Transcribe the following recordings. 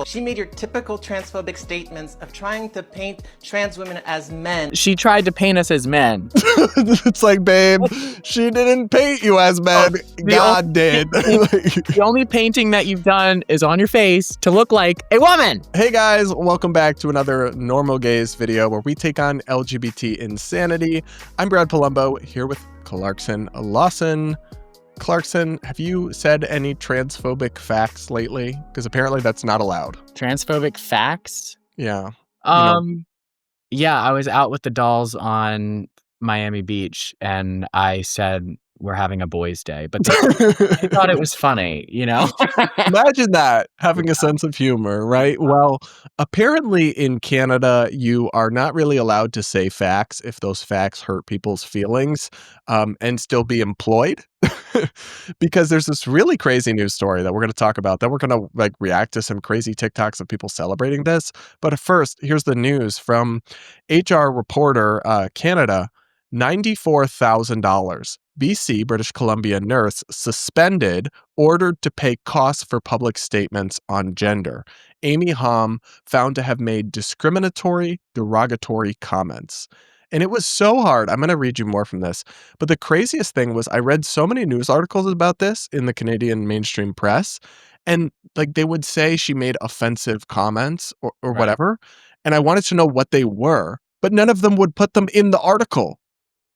She made your typical transphobic statements of trying to paint trans women as men. She tried to paint us as men. It's like, babe, she didn't paint you as men. God did. The only painting that you've done is on your face to look like a woman. Hey guys, welcome back to another Normal Gays video where we take on LGBT insanity. I'm Brad Polumbo here with Clarkson Lawson. Clarkson, have you said any transphobic facts lately? Because apparently that's not allowed. Transphobic facts? Yeah. Yeah, I was out with the dolls on Miami Beach and I said we're having a boys' day, but they thought it was funny, you know? Imagine that, having a sense of humor, right? Well, apparently in Canada, you are not really allowed to say facts if those facts hurt people's feelings and still be employed. Because there's this really crazy news story that we're going to talk about. Then we're going to react to some crazy TikToks of people celebrating this. But first, here's the news from HR Reporter Canada. $94,000. BC, British Columbia nurse suspended, ordered to pay costs for public statements on gender. Amy Hom found to have made discriminatory, derogatory comments. And it was so hard. I'm going to read you more from this. But the craziest thing was I read so many news articles about this in the Canadian mainstream press. And they would say she made offensive comments or Right. whatever. And I wanted to know what they were, but none of them would put them in the article.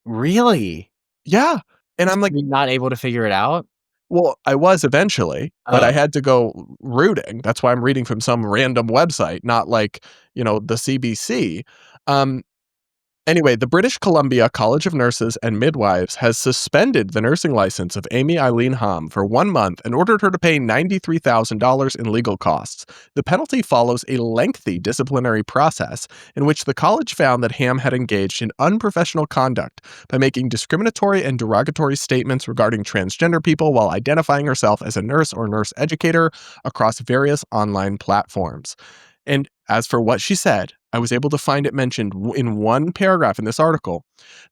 Really? Yeah. And I'm like, You're not able to figure it out? well, I was eventually, but I had to go rooting. That's why I'm reading from some random website, not the CBC. Anyway, the British Columbia College of Nurses and Midwives has suspended the nursing license of Amy Eileen Hom for 1 month and ordered her to pay $93,000 in legal costs. The penalty follows a lengthy disciplinary process in which the college found that Ham had engaged in unprofessional conduct by making discriminatory and derogatory statements regarding transgender people while identifying herself as a nurse or nurse educator across various online platforms. And as for what she said, I was able to find it mentioned in one paragraph in this article.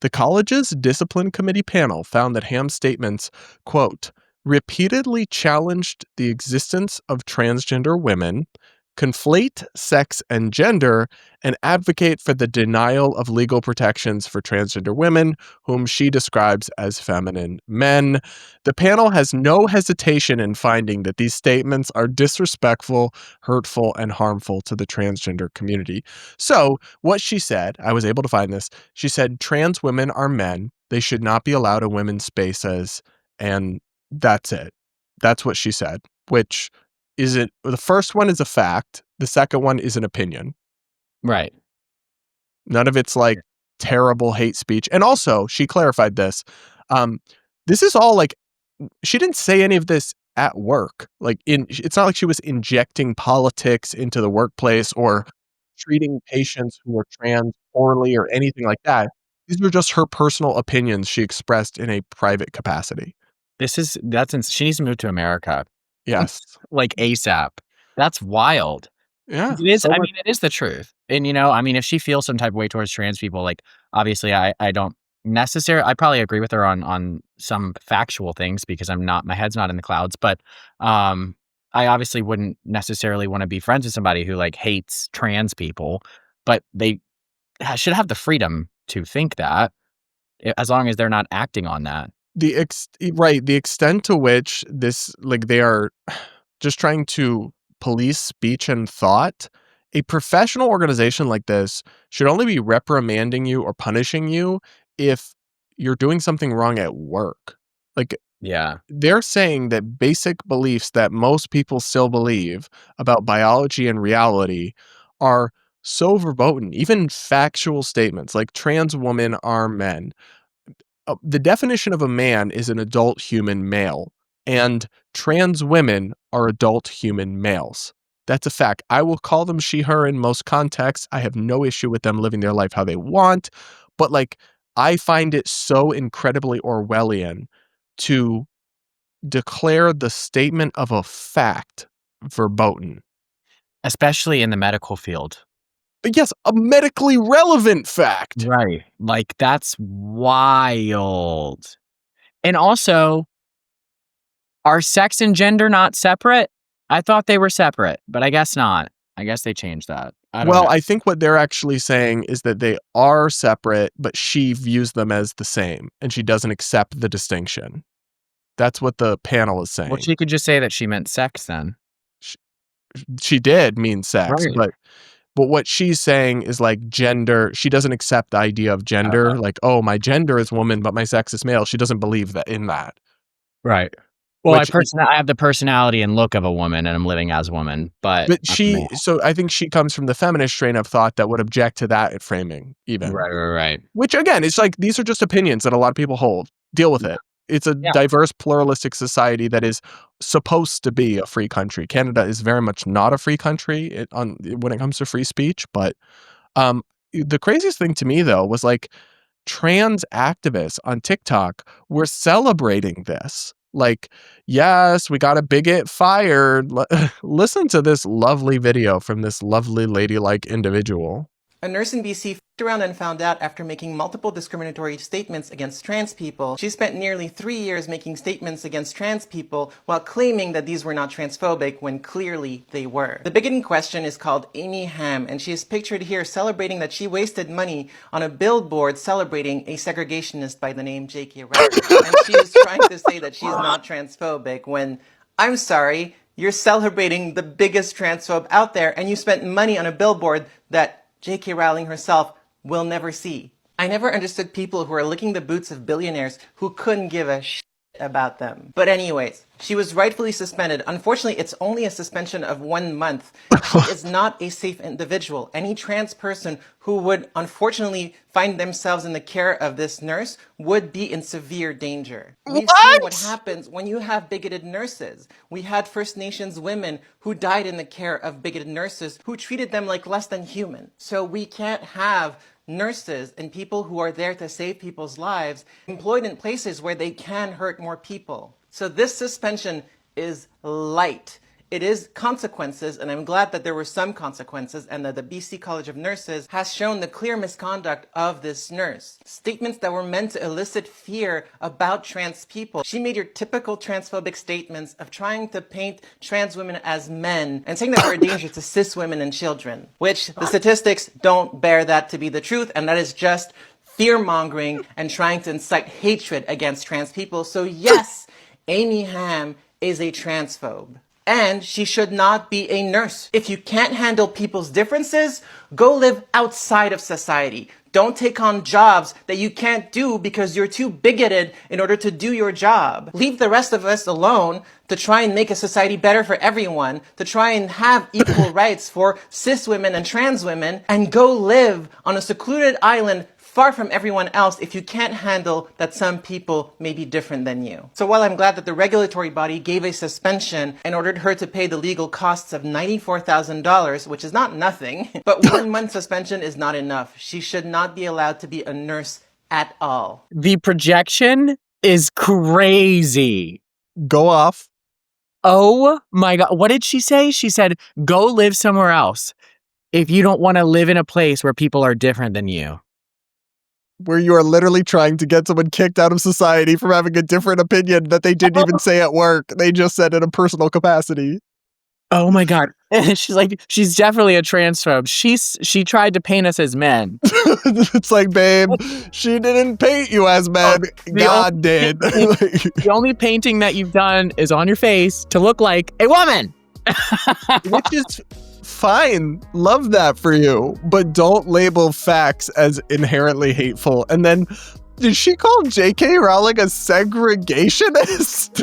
The college's discipline committee panel found that Ham's statements, quote, repeatedly challenged the existence of transgender women, conflate sex and gender, and advocate for the denial of legal protections for transgender women, whom she describes as feminine men. The panel has no hesitation in finding that these statements are disrespectful, hurtful, and harmful to the transgender community. So, what she said, I was able to find this, she said trans women are men, they should not be allowed in women's spaces, and that's it. That's what she said, which isn't, the first one is a fact, the second one is an opinion. Right. None of it's terrible hate speech. And also, she clarified this. This is all she didn't say any of this at work. It's not like she was injecting politics into the workplace or treating patients who were trans poorly or anything like that. These were just her personal opinions she expressed in a private capacity. She needs to move to America. Yes. ASAP. That's wild. Yeah. It is. It is the truth. And, if she feels some type of way towards trans people, obviously I don't necessarily, I probably agree with her on some factual things because my head's not in the clouds, but I obviously wouldn't necessarily want to be friends with somebody who hates trans people, but they should have the freedom to think that as long as they're not acting on that. The extent to which this, they are just trying to police speech and thought, a professional organization like this should only be reprimanding you or punishing you if you're doing something wrong at work. Yeah. They're saying that basic beliefs that most people still believe about biology and reality are so verboten, even factual statements like trans women are men. The definition of a man is an adult human male, and trans women are adult human males. That's a fact. I will call them she, her in most contexts. I have no issue with them living their life how they want, but I find it so incredibly Orwellian to declare the statement of a fact verboten. Especially in the medical field. But yes, a medically relevant fact. Right. That's wild. And also, are sex and gender not separate? I thought they were separate, but I guess not. I guess they changed that. I don't Well, know. I think what they're actually saying is that they are separate, but she views them as the same, and she doesn't accept the distinction. That's what the panel is saying. Well, she could just say that she meant sex then. She did mean sex, Right. but what she's saying is like gender. She doesn't accept the idea of gender. Like, oh, my gender is woman, but my sex is male. She doesn't believe that in that. Right. Well, Which I have the personality and look of a woman, and I'm living as a woman, but I'm male. so I think she comes from the feminist strain of thought that would object to that framing, even. Right. Which again, it's like these are just opinions that a lot of people hold. Deal with it. It's a diverse, pluralistic society that is supposed to be a free country. Canada is very much not a free country when it comes to free speech. But the craziest thing to me, though, was like trans activists on TikTok were celebrating this. Like, yes, we got a bigot fired. Listen to this lovely video from this lovely ladylike individual. A nurse in BC f***ed around and found out after making multiple discriminatory statements against trans people. She spent nearly 3 years making statements against trans people while claiming that these were not transphobic when clearly they were. The bigot in question is called Amy Ham, and she is pictured here celebrating that she wasted money on a billboard celebrating a segregationist by the name J.K. Rowling. And she is trying to say that she's not transphobic when, I'm sorry, you're celebrating the biggest transphobe out there and you spent money on a billboard that J.K. Rowling herself will never see. I never understood people who are licking the boots of billionaires who couldn't give a shit about them. But anyways, she was rightfully suspended. Unfortunately, it's only a suspension of 1 month. She is not a safe individual. Any trans person who would unfortunately find themselves in the care of this nurse would be in severe danger. We've seen what happens when you have bigoted nurses. We had First Nations women who died in the care of bigoted nurses who treated them like less than human. So we can't have nurses and people who are there to save people's lives employed in places where they can hurt more people. So this suspension is light. It is consequences, and I'm glad that there were some consequences and that the BC College of Nurses has shown the clear misconduct of this nurse. Statements that were meant to elicit fear about trans people. She made your typical transphobic statements of trying to paint trans women as men and saying that they're a danger to cis women and children, which the statistics don't bear that to be the truth, and that is just fear-mongering and trying to incite hatred against trans people. So yes, Amy Ham is a transphobe. And she should not be a nurse. If you can't handle people's differences, go live outside of society. Don't take on jobs that you can't do because you're too bigoted in order to do your job. Leave the rest of us alone to try and make a society better for everyone, to try and have equal rights for cis women and trans women, and go live on a secluded island far from everyone else if you can't handle that some people may be different than you. So while I'm glad that the regulatory body gave a suspension and ordered her to pay the legal costs of $94,000, which is not nothing, but 1 month suspension is not enough. She should not be allowed to be a nurse at all. The projection is crazy. Go off. Oh my God. What did she say? She said, go live somewhere else if you don't want to live in a place where people are different than you. Where you are literally trying to get someone kicked out of society from having a different opinion that they didn't even say at work. They just said in a personal capacity. Oh my God. She's like, she's definitely a transphobe. She tried to paint us as men. It's like, babe, she didn't paint you as men. God did. The only painting that you've done is on your face to look like a woman. Which is fine. Love that for you. But don't label facts as inherently hateful. And then, did she call J.K. Rowling a segregationist?